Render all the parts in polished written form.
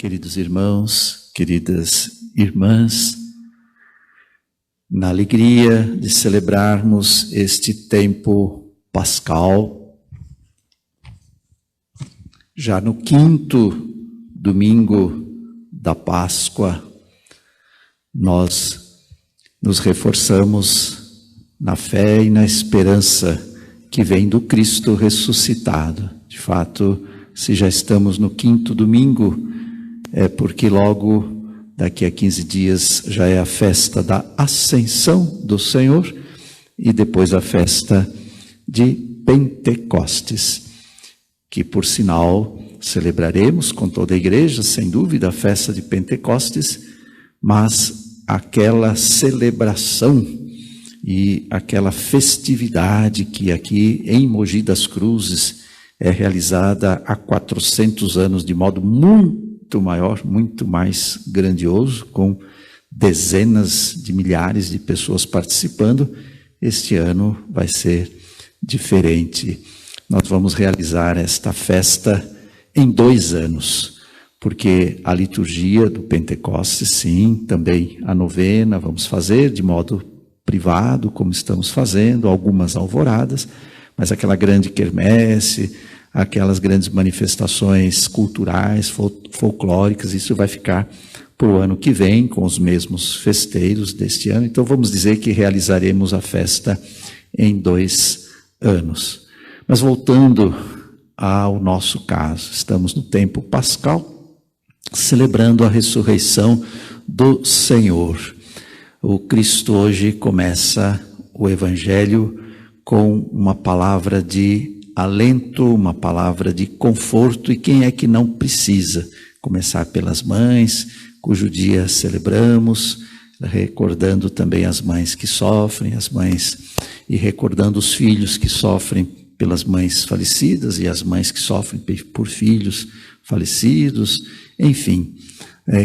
queridos irmãos, queridas irmãs, na alegria de celebrarmos este tempo pascal, já no 5º domingo da Páscoa, nós nos reforçamos na fé e na esperança que vem do Cristo ressuscitado. De fato, se já estamos no 5º domingo, é porque logo daqui a 15 dias já é a festa da Ascensão do Senhor e depois a festa de Pentecostes, que por sinal celebraremos com toda a igreja, sem dúvida, a festa de Pentecostes, mas aquela celebração e aquela festividade que aqui em Mogi das Cruzes é realizada há 400 anos de modo muito maior, muito mais grandioso, com dezenas de milhares de pessoas participando. Este ano vai ser diferente. Nós vamos realizar esta festa em 2 anos, porque a liturgia do Pentecostes, sim, também a novena vamos fazer de modo privado, como estamos fazendo, algumas alvoradas, mas aquela grande quermesse, aquelas grandes manifestações culturais, folclóricas, isso vai ficar para o ano que vem, com os mesmos festeiros deste ano. Então vamos dizer que realizaremos a festa em 2 anos. Mas voltando ao nosso caso, estamos no tempo pascal, celebrando a ressurreição do Senhor. O Cristo hoje começa o Evangelho com uma palavra de alento, uma palavra de conforto, e quem é que não precisa? Começar pelas mães, cujo dia celebramos, recordando também as mães que sofrem, as mães, e recordando os filhos que sofrem pelas mães falecidas e as mães que sofrem por filhos falecidos, enfim.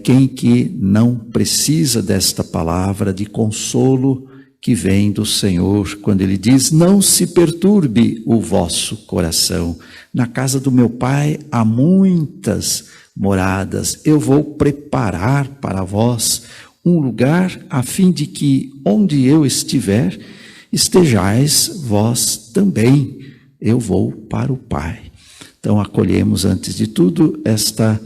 Quem que não precisa desta palavra de consolo que vem do Senhor, quando Ele diz: não se perturbe o vosso coração. Na casa do meu Pai há muitas moradas. Eu vou preparar para vós um lugar, a fim de que onde eu estiver, estejais vós também. Eu vou para o Pai. Então acolhemos antes de tudo esta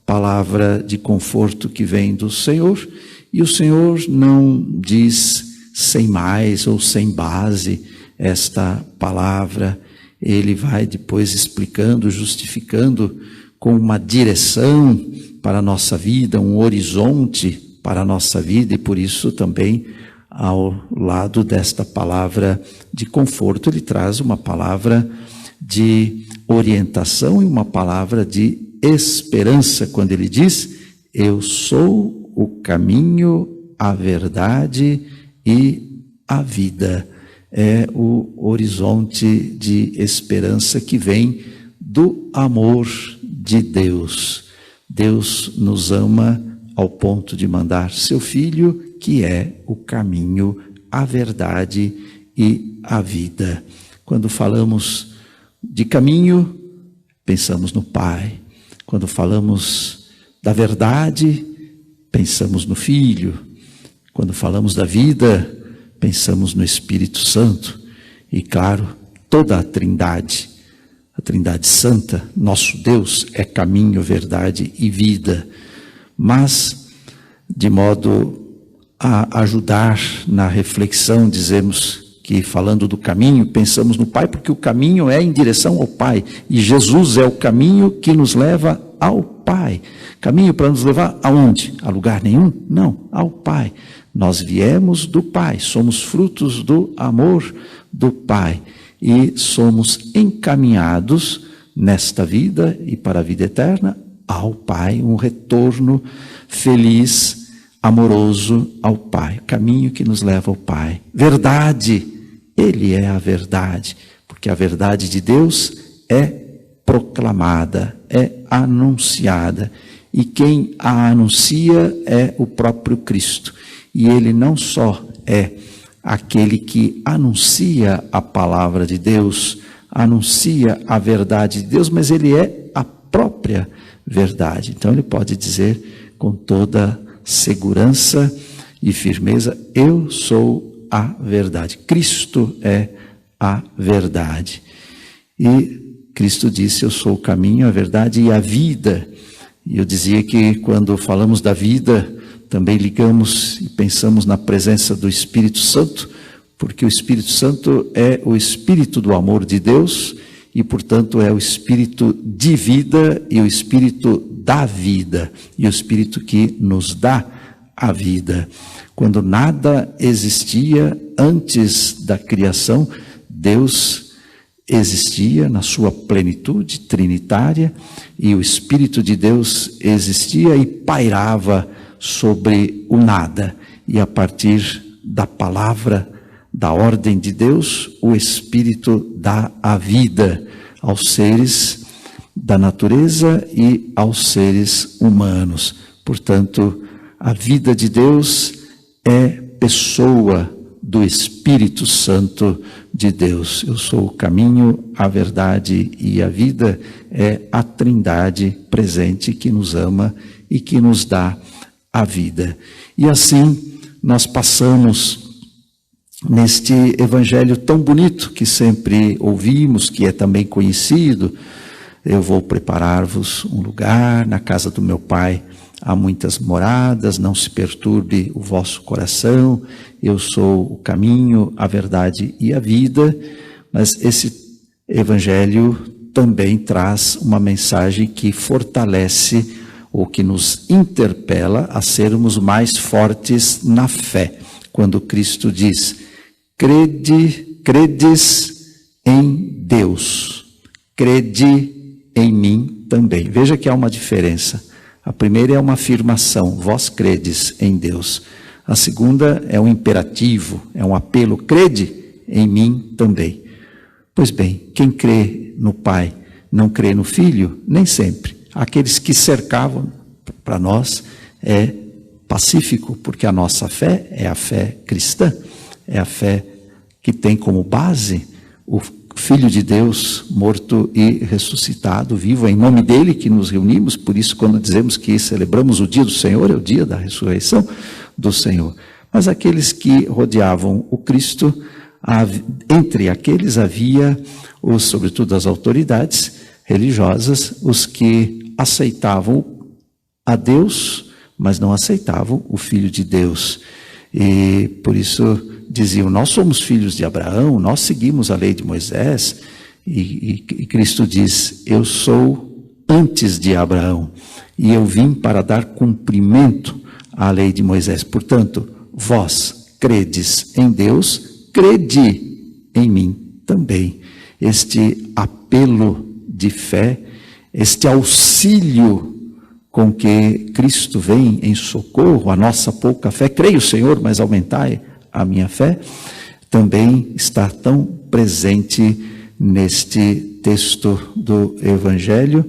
palavra de conforto que vem do Senhor, e o Senhor não diz sem mais ou sem base esta palavra. Ele vai depois explicando, justificando com uma direção para a nossa vida, um horizonte para a nossa vida, e por isso também ao lado desta palavra de conforto ele traz uma palavra de orientação e uma palavra de esperança, quando ele diz: eu sou o caminho, a verdade e a vida. É o horizonte de esperança que vem do amor de Deus. Deus nos ama ao ponto de mandar seu Filho, que é o caminho, a verdade e a vida. Quando falamos de caminho, pensamos no Pai. Quando falamos da verdade, pensamos no Filho. Quando falamos da vida, pensamos no Espírito Santo. E claro, toda a Trindade Santa, nosso Deus, é caminho, verdade e vida. Mas, de modo a ajudar na reflexão, dizemos que, falando do caminho, pensamos no Pai, porque o caminho é em direção ao Pai, e Jesus é o caminho que nos leva ao Pai. Caminho para nos levar aonde? A lugar nenhum? Não, ao Pai. Nós viemos do Pai, somos frutos do amor do Pai, e somos encaminhados nesta vida e para a vida eterna ao Pai, um retorno feliz, amoroso ao Pai, caminho que nos leva ao Pai. Verdade, Ele é a verdade, porque a verdade de Deus é proclamada, é anunciada, e quem a anuncia é o próprio Cristo. E Ele não só é aquele que anuncia a palavra de Deus, anuncia a verdade de Deus, mas Ele é a própria verdade. Então ele pode dizer com toda segurança e firmeza: eu sou a verdade. Cristo é a verdade. E Cristo disse: eu sou o caminho, a verdade e a vida. E eu dizia que quando falamos da vida, também ligamos e pensamos na presença do Espírito Santo, porque o Espírito Santo é o Espírito do amor de Deus e, portanto, é o Espírito de vida e o Espírito da vida e o Espírito que nos dá a vida. Quando nada existia antes da criação, Deus existia na sua plenitude trinitária e o Espírito de Deus existia e pairava sobre o nada. E a partir da palavra, da ordem de Deus, o Espírito dá a vida aos seres da natureza e aos seres humanos. Portanto, a vida de Deus é pessoa do Espírito Santo de Deus. Eu sou o caminho, a verdade e a vida. É a Trindade presente que nos ama e que nos dá a vida. E assim nós passamos neste evangelho tão bonito que sempre ouvimos, que é também conhecido: eu vou preparar-vos um lugar, na casa do meu Pai há muitas moradas, não se perturbe o vosso coração, eu sou o caminho, a verdade e a vida. Mas esse evangelho também traz uma mensagem que fortalece ou que nos interpela a sermos mais fortes na fé. Quando Cristo diz: credes em Deus, crede em mim também. Veja que há uma diferença. A primeira é uma afirmação: vós credes em Deus. A segunda é um imperativo, é um apelo: crede em mim também. Pois bem, quem crê no Pai não crê no Filho? Nem sempre. Aqueles que cercavam, para nós é pacífico, porque a nossa fé é a fé cristã, é a fé que tem como base o Filho de Deus morto e ressuscitado, vivo. É em nome dele que nos reunimos. Por isso, quando dizemos que celebramos o dia do Senhor, é o dia da ressurreição do Senhor. Mas aqueles que rodeavam o Cristo, entre aqueles havia, sobretudo as autoridades religiosas, os que aceitavam a Deus, mas não aceitavam o Filho de Deus. E por isso diziam: nós somos filhos de Abraão, nós seguimos a lei de Moisés. E Cristo diz: eu sou antes de Abraão e eu vim para dar cumprimento à lei de Moisés. Portanto, vós credes em Deus, crede em mim também. Este apelo de fé, este auxílio com que Cristo vem em socorro à nossa pouca fé: creio, Senhor, mas aumentai a minha fé, também está tão presente neste texto do Evangelho,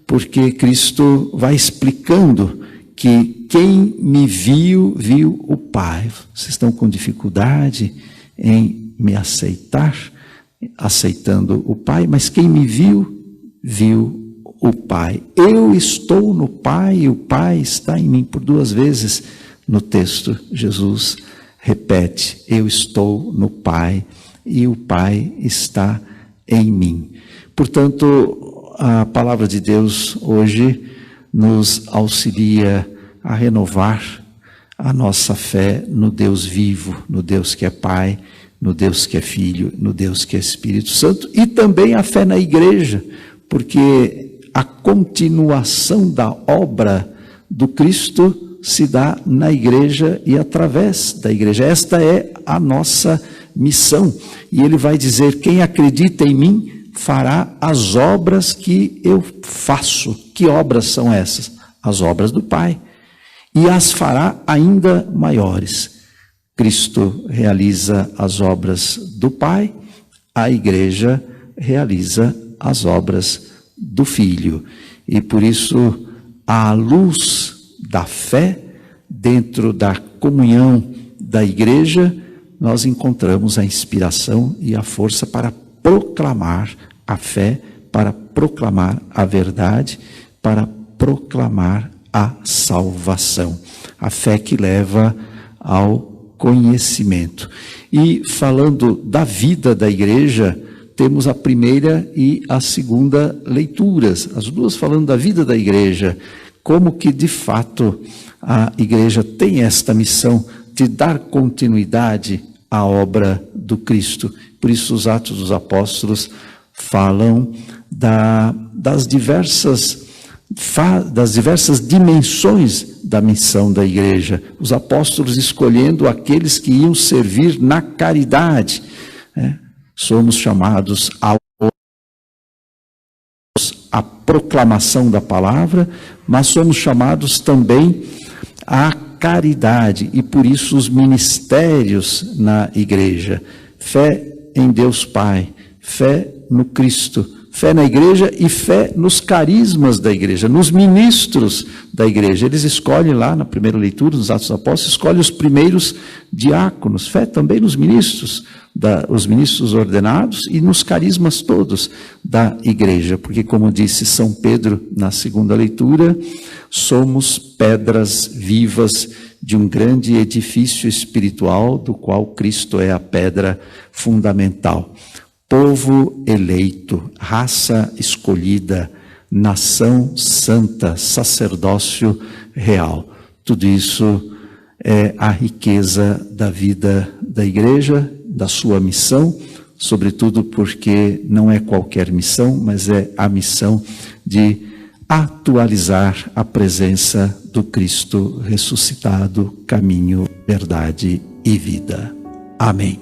porque Cristo vai explicando que quem me viu, viu o Pai. Vocês estão com dificuldade em me aceitar, aceitando o Pai, mas quem me viu, viu o Pai. Eu estou no Pai e o Pai está em mim. Por 2 vezes no texto, Jesus repete: eu estou no Pai e o Pai está em mim. Portanto, a palavra de Deus hoje nos auxilia a renovar a nossa fé no Deus vivo, no Deus que é Pai, no Deus que é Filho, no Deus que é Espírito Santo, e também a fé na igreja, porque a continuação da obra do Cristo se dá na igreja e através da igreja. Esta é a nossa missão. E ele vai dizer: quem acredita em mim fará as obras que eu faço. Que obras são essas? As obras do Pai. E as fará ainda maiores. Cristo realiza as obras do Pai, a igreja realiza as obras do Filho. E por isso, à luz da fé, dentro da comunhão da igreja, nós encontramos a inspiração e a força para proclamar a fé, para proclamar a verdade, para proclamar a salvação. A fé que leva ao conhecimento. E falando da vida da igreja, temos a primeira e a segunda leituras, as duas falando da vida da igreja, como que de fato a igreja tem esta missão de dar continuidade à obra do Cristo. Por isso os Atos dos Apóstolos falam das diversas dimensões da missão da igreja. Os apóstolos escolhendo aqueles que iam servir na caridade. Somos chamados à proclamação da palavra, mas somos chamados também à caridade, e por isso os ministérios na igreja. Fé em Deus Pai, fé no Cristo, fé na igreja e fé nos carismas da igreja, nos ministros da igreja. Eles escolhem lá na primeira leitura dos Atos dos Apóstolos, escolhem os primeiros diáconos, fé também nos ministros, os ministros ordenados e nos carismas todos da igreja, porque como disse São Pedro na segunda leitura, somos pedras vivas de um grande edifício espiritual, do qual Cristo é a pedra fundamental. Povo eleito, raça escolhida, nação santa, sacerdócio real. Tudo isso é a riqueza da vida da igreja, da sua missão, sobretudo porque não é qualquer missão, mas é a missão de atualizar a presença do Cristo ressuscitado, caminho, verdade e vida. Amém.